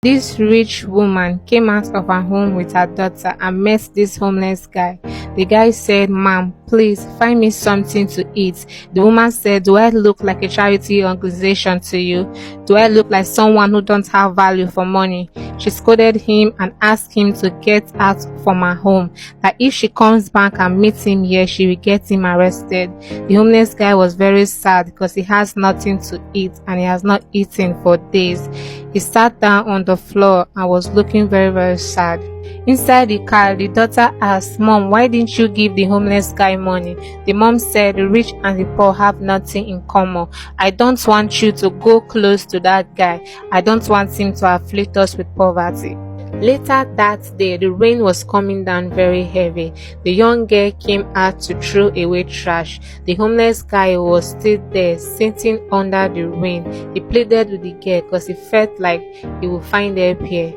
This rich woman came out of her home with her daughter and met this homeless guy. The guy said, "Ma'am, please find me something to eat." The woman said, "Do I look like a charity organization to you? Do I look like someone who don't have value for money?" She scolded him and asked him to get out from her home, that if she comes back and meets him here, she will get him arrested. The homeless guy was very sad because he has nothing to eat and he has not eaten for days. He sat down on the floor and was looking very, very sad. Inside the car, the daughter asked, "Mom, why didn't you give the homeless guy money?" The mom said, "The rich and the poor have nothing in common. I don't want you to go close to that guy. I don't want him to afflict us with poverty." Later that day, the rain was coming down very heavy. The young girl came out to throw away trash. The homeless guy was still there, sitting under the rain. He pleaded with the girl because he felt like he would find help here.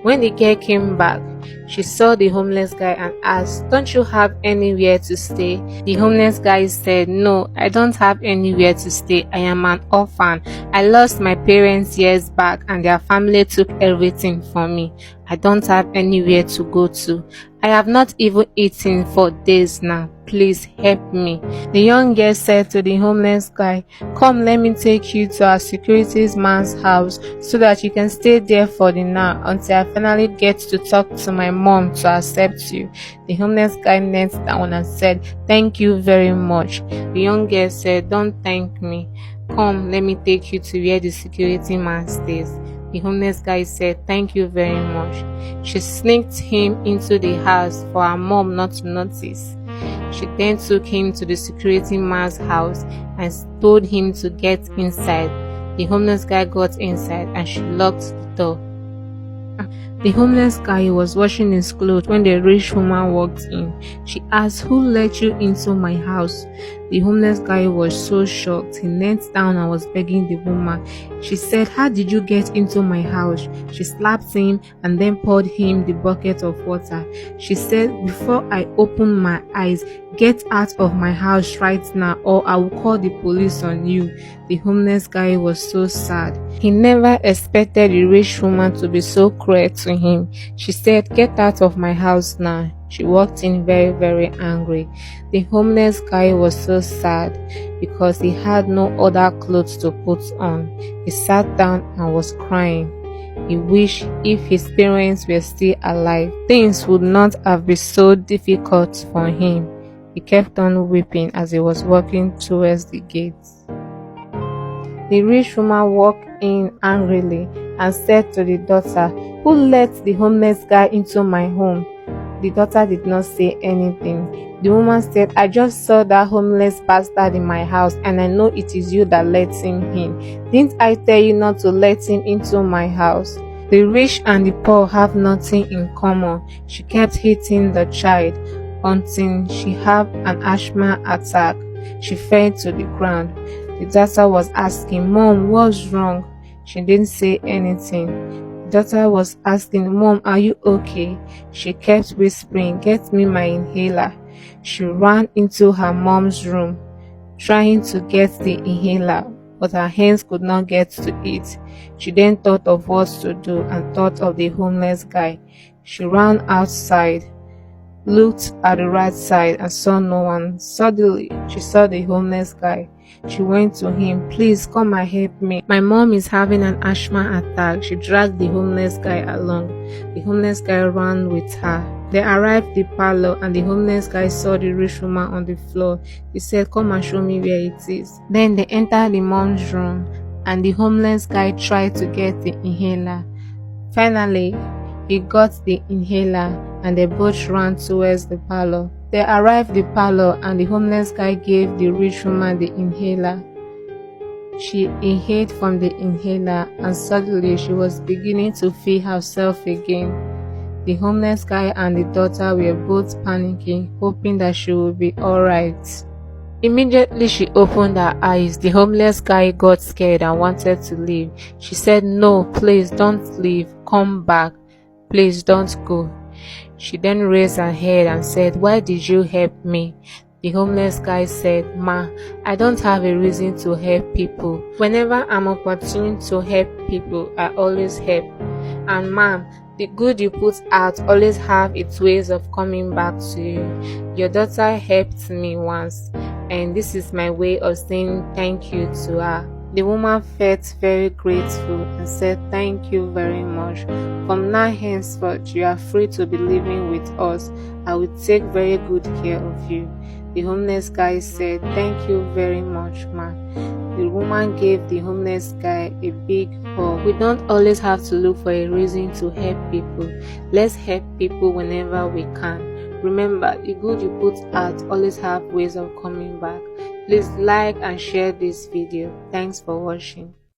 When the girl came back, she saw the homeless guy and asked, "Don't you have anywhere to stay?" The homeless guy said, "No, I don't have anywhere to stay. I am an orphan. I lost my parents years back and their family took everything from me. I don't have anywhere to go to. I have not even eaten for days now. Please help me." The young girl said to the homeless guy, "Come, let me take you to our security man's house so that you can stay there for the now until I finally get to talk to my mom to accept you." The homeless guy knelt down and said, "Thank you very much." The young girl said, "Don't thank me. Come, let me take you to where the security man stays." The homeless guy said, "Thank you very much." She sneaked him into the house for her mom not to notice. She then took him to the security man's house and told him to get inside. The homeless guy got inside and she locked the door. The homeless guy was washing his clothes when the rich woman walked in. She asked, "Who let you into my house?" The homeless guy was so shocked. He knelt down and was begging the woman. She said, "How did you get into my house?" She slapped him and then poured him the bucket of water. She said, "Before I open my eyes, get out of my house right now or I will call the police on you." The homeless guy was so sad. He never expected the rich woman to be so cruel to him. She said, "Get out of my house now." She walked in very, very angry. The homeless guy was so sad because he had no other clothes to put on. He sat down and was crying. He wished if his parents were still alive, things would not have been so difficult for him. He kept on weeping as he was walking towards the gates. The rich woman walked in angrily and said to the daughter, "Who let the homeless guy into my home?" The daughter did not say anything. The woman said, "I just saw that homeless bastard in my house and I know it is you that let him in. Didn't I tell you not to let him into my house?" The rich and the poor have nothing in common. She kept hitting the child until she had an asthma attack. She fell to the ground. The daughter was asking, "Mom, what's wrong?" She didn't say anything. The daughter was asking, "Mom, are you okay?" She kept whispering, "Get me my inhaler." She ran into her mom's room, trying to get the inhaler, but her hands could not get to it. She then thought of what to do and thought of the homeless guy. She ran outside, looked at the right side and saw no one. Suddenly, she saw the homeless guy. She went to him. "Please come and help me. My mom is having an asthma attack." She dragged the homeless guy along. The homeless guy ran with her. They arrived at the parlor and the homeless guy saw the rich woman on the floor. He said, "Come and show me where it is." Then they entered the mom's room and the homeless guy tried to get the inhaler. Finally, he got the inhaler and they both ran towards the parlor. They arrived at the parlor and the homeless guy gave the rich woman the inhaler. She inhaled from the inhaler and suddenly she was beginning to feel herself again. The homeless guy and the daughter were both panicking, hoping that she would be alright. Immediately she opened her eyes. The homeless guy got scared and wanted to leave. She said, "No, please don't leave. Come back. Please don't go." She then raised her head and said, "Why did you help me?" The homeless guy said, "Ma, I don't have a reason to help people. Whenever I'm opportune to help people, I always help. And ma'am, the good you put out always have its ways of coming back to you. Your daughter helped me once, and this is my way of saying thank you to her." The woman felt very grateful and said, "Thank you very much. From now henceforth, you are free to be living with us. I will take very good care of you." The homeless guy said, "Thank you very much, ma." The woman gave the homeless guy a big hug. We don't always have to look for a reason to help people. Let's help people whenever we can. Remember, the good you put out always have ways of coming back. Please like and share this video. Thanks for watching.